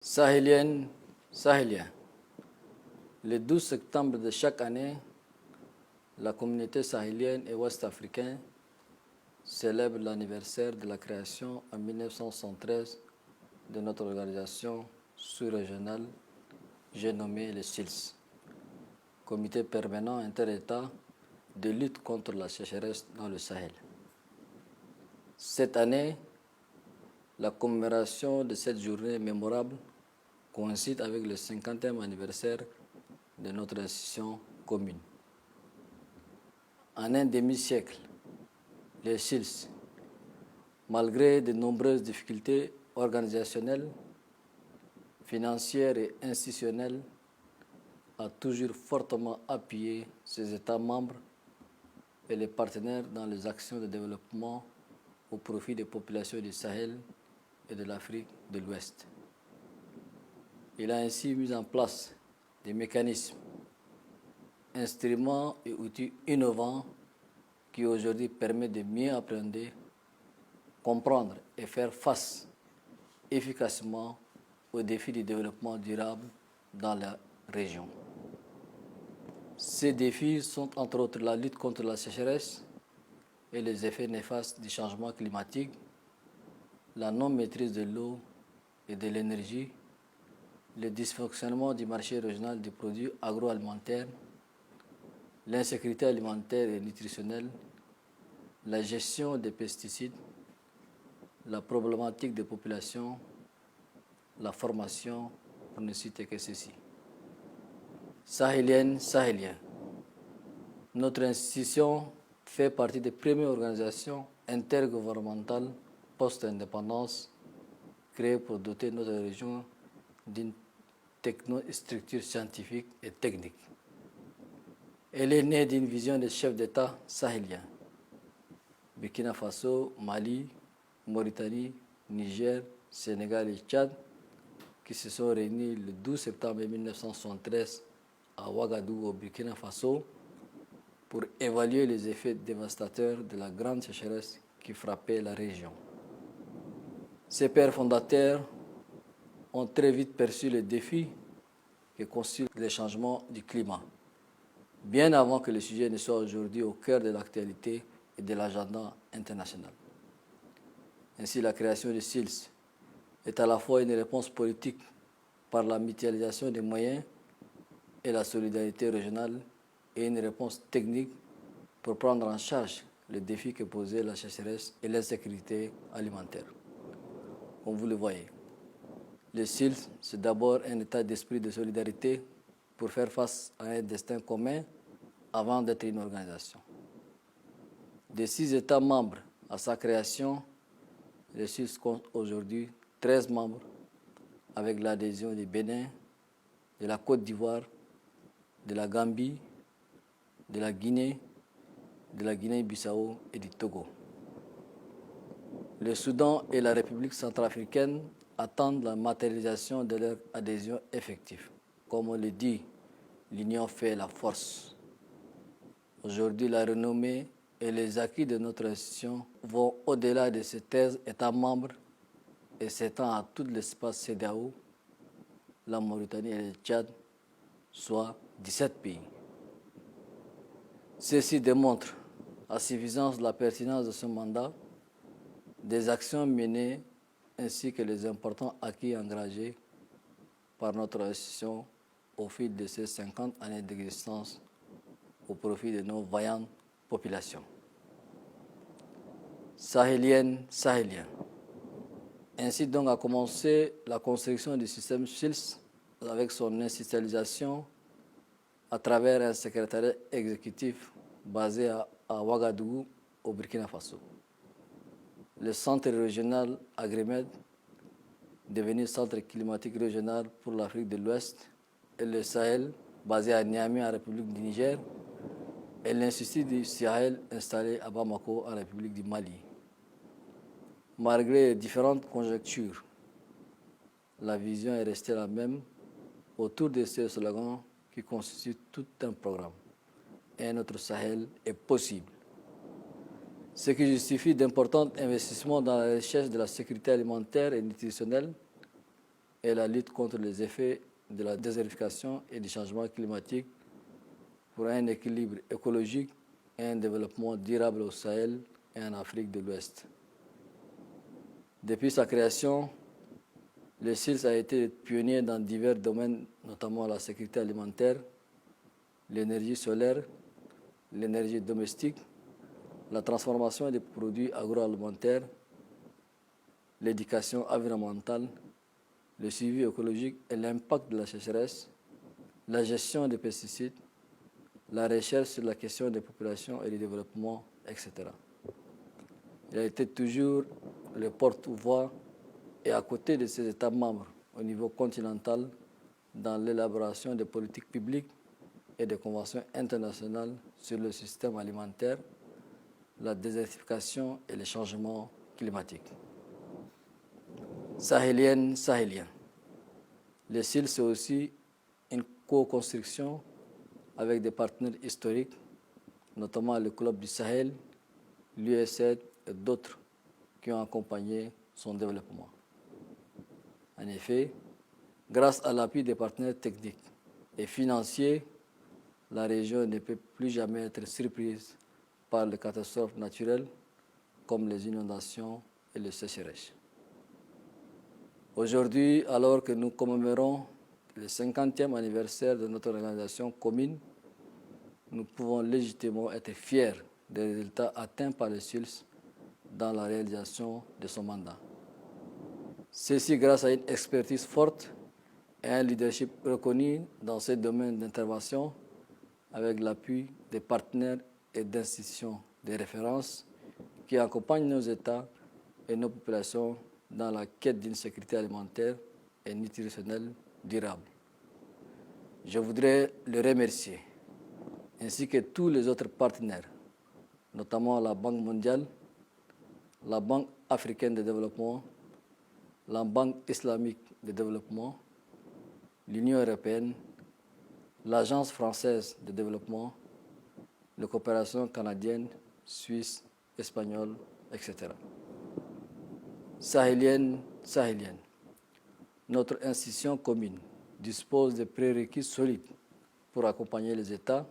Sahéliennes, Sahéliens. Le 12 septembre de chaque année, la communauté sahélienne et ouest-africaine célèbre l'anniversaire de la création en 1973 de notre organisation sous-régionale, j'ai nommé le SILS, Comité permanent inter-État de lutte contre la sécheresse dans le Sahel. Cette année, la commémoration de cette journée mémorable coïncide avec le 50e anniversaire de notre institution commune. En un demi-siècle, les SILS, malgré de nombreuses difficultés organisationnelles, financières et institutionnelles, a toujours fortement appuyé ses États membres et les partenaires dans les actions de développement au profit des populations du Sahel et de l'Afrique de l'Ouest. Il a ainsi mis en place des mécanismes, instruments et outils innovants qui aujourd'hui permettent de mieux appréhender, comprendre et faire face efficacement aux défis du développement durable dans la région. Ces défis sont entre autres la lutte contre la sécheresse et les effets néfastes du changement climatique, la non-maîtrise de l'eau et de l'énergie, le dysfonctionnement du marché régional des produits agroalimentaires, l'insécurité alimentaire et nutritionnelle, la gestion des pesticides, la problématique des populations, la formation, pour ne citer que ceci. Sahéliennes, Sahéliens. Notre institution fait partie des premières organisations intergouvernementales post-indépendance créées pour doter notre région d'une technostructure scientifique et technique. Elle est née d'une vision des chefs d'État sahéliens. Burkina Faso, Mali, Mauritanie, Niger, Sénégal et Tchad, qui se sont réunis le 12 septembre 1973 à Ouagadougou, au Burkina Faso, pour évaluer les effets dévastateurs de la grande sécheresse qui frappait la région. Ces pères fondateurs ont très vite perçu les défis que constituent les changements du climat, bien avant que le sujet ne soit aujourd'hui au cœur de l'actualité et de l'agenda international. Ainsi, la création du SILS est à la fois une réponse politique par la mutualisation des moyens et la solidarité régionale et une réponse technique pour prendre en charge les défis que posaient la sécheresse et l'insécurité alimentaire. Comme vous le voyez, le SILS, c'est d'abord un état d'esprit de solidarité pour faire face à un destin commun avant d'être une organisation. Des 6 États membres à sa création, le SILS compte aujourd'hui 13 membres avec l'adhésion du Bénin, de la Côte d'Ivoire, de la Gambie, de la Guinée, de la Guinée-Bissau et du Togo. Le Soudan et la République centrafricaine attendent la matérialisation de leur adhésion effective. Comme on le dit, l'union fait la force. Aujourd'hui, la renommée et les acquis de notre institution vont au-delà de ces 13 États membres et s'étend à tout l'espace CEDEAO, la Mauritanie et le Tchad, soit 17 pays. Ceci démontre à suffisance la pertinence de ce mandat, des actions menées ainsi que les importants acquis engagés par notre institution au fil de ces 50 années d'existence au profit de nos vaillantes populations. Sahéliennes, Sahéliens. Ainsi donc a commencé la construction du système SILS avec son institutionnalisation à travers un secrétariat exécutif basé à Ouagadougou, au Burkina Faso. Le centre régional Agrimed, devenu centre climatique régional pour l'Afrique de l'Ouest, et le Sahel, basé à Niamey, en République du Niger, et l'Institut du Sahel, installé à Bamako, en République du Mali. Malgré les différentes conjonctures, la vision est restée la même autour de ces slogans qui constituent tout un programme. Et notre Sahel est possible. Ce qui justifie d'importants investissements dans la recherche de la sécurité alimentaire et nutritionnelle, et la lutte contre les effets de la désertification et du changement climatique pour un équilibre écologique et un développement durable au Sahel et en Afrique de l'Ouest. Depuis sa création, le SILS a été pionnier dans divers domaines, notamment la sécurité alimentaire, l'énergie solaire, l'énergie domestique, la transformation des produits agroalimentaires, l'éducation environnementale, le suivi écologique et l'impact de la sécheresse, la gestion des pesticides, la recherche sur la question des populations et du développement, etc. Il a été toujours le porte-voix et à côté de ses États membres au niveau continental dans l'élaboration des politiques publiques et des conventions internationales sur le système alimentaire, la désertification et les changements climatiques. Sahélienne, sahélien. Le SIL, c'est aussi une co-construction avec des partenaires historiques, notamment le Club du Sahel, l'US-AID et d'autres qui ont accompagné son développement. En effet, grâce à l'appui des partenaires techniques et financiers, la région ne peut plus jamais être surprise par les catastrophes naturelles comme les inondations et les sécheresses. Aujourd'hui, alors que nous commémorons le 50e anniversaire de notre organisation commune, nous pouvons légitimement être fiers des résultats atteints par le SILS dans la réalisation de son mandat. Ceci grâce à une expertise forte et un leadership reconnu dans ces domaines d'intervention avec l'appui des partenaires et d'institutions de référence qui accompagnent nos États et nos populations dans la quête d'une sécurité alimentaire et nutritionnelle durable. Je voudrais le remercier, ainsi que tous les autres partenaires, notamment la Banque mondiale, la Banque africaine de développement, la Banque islamique de développement, l'Union européenne, l'Agence française de développement, la coopération canadienne, suisse, espagnole, etc. Sahélienne, sahélienne. Notre institution commune dispose de prérequis solides pour accompagner les États,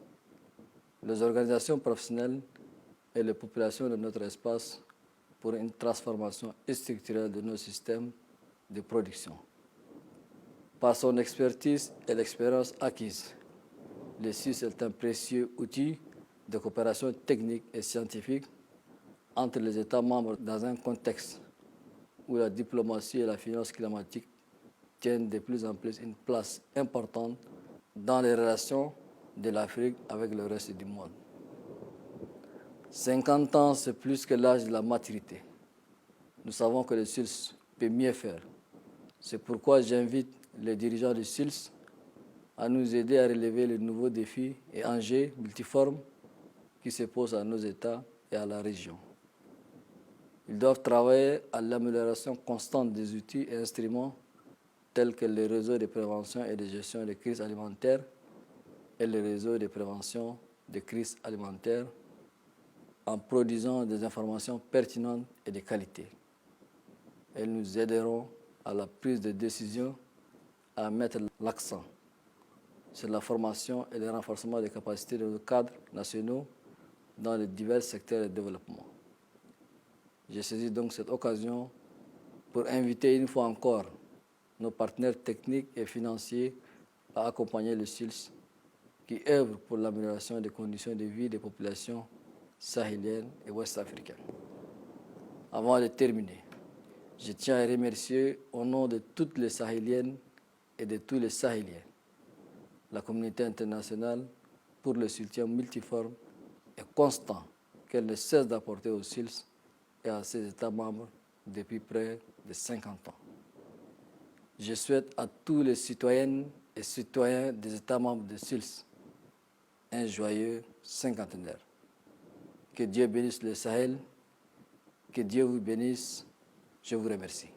les organisations professionnelles et les populations de notre espace pour une transformation structurelle de nos systèmes de production. Par son expertise et l'expérience acquise, le SIS est un précieux outil de coopération technique et scientifique entre les États membres dans un contexte où la diplomatie et la finance climatique tiennent de plus en plus une place importante dans les relations de l'Afrique avec le reste du monde. 50 ans, c'est plus que l'âge de la maturité. Nous savons que le SILS peut mieux faire. C'est pourquoi j'invite les dirigeants du SILS à nous aider à relever les nouveaux défis et enjeux multiformes qui se posent à nos États et à la région. Ils doivent travailler à l'amélioration constante des outils et instruments tels que les réseaux de prévention et de gestion des crises alimentaires et les réseaux de prévention des crises alimentaires en produisant des informations pertinentes et de qualité. Elles nous aideront à la prise de décision à mettre l'accent sur la formation et le renforcement des capacités de nos cadres nationaux dans les divers secteurs de développement. Je saisis donc cette occasion pour inviter une fois encore nos partenaires techniques et financiers à accompagner le SILS qui œuvre pour l'amélioration des conditions de vie des populations sahéliennes et ouest-africaines. Avant de terminer, je tiens à remercier au nom de toutes les Sahéliennes et de tous les Sahéliens la communauté internationale pour le soutien multiforme et constant qu'elle ne cesse d'apporter au SILS et à ses États membres depuis près de 50 ans. Je souhaite à tous les citoyennes et citoyens des États membres de SILS un joyeux cinquantenaire. Que Dieu bénisse le Sahel, que Dieu vous bénisse. Je vous remercie.